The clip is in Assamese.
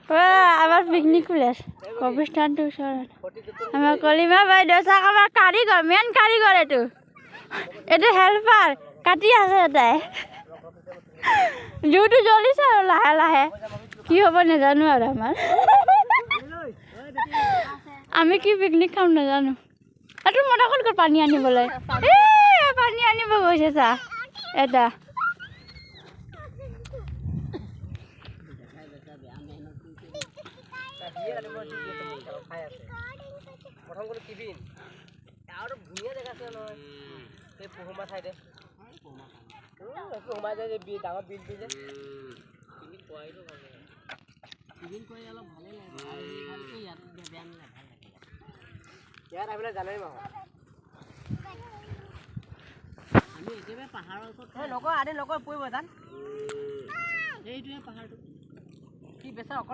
আমাৰ পিকনিক প্লেস কবিস্তানটো ওচৰত আমাৰ কলিমা বাইদেউ চাক আমাৰ কাৰিকৰ মেইন কাৰিকৰ এইটো হেল্পাৰ কাটি আছে এটাই জুইটো জ্বলিছে আৰু লাহে লাহে কি হ'ব নাজানো আৰু আমি কি পিকনিক খাম নাজানো আৰু মটা ক'ত পানী আনিবলৈ পানী আনিব গৈছে চা এটা প্ৰথম গ'লো কিবিন আৰু ধুনীয়া জেগা আছে নহয় এই পোহমা চাইডে পোহমা যায় যে ডাঙৰ বিলটো যে কিবিন কোৱাইটো ভাল লাগে কিবিন কোৱাই অলপ ভালেই লাগে আৰু এই ভালকে ইয়াত বেয়া নালাগে ভাল লাগে ইয়াত আহিলে জানুৱাৰী মাহত আমি একেবাৰে পাহাৰৰ ওচৰত নকয় আনি নকয় পৰিব জান এইটোৱে পাহাৰটো কি বেচা অকল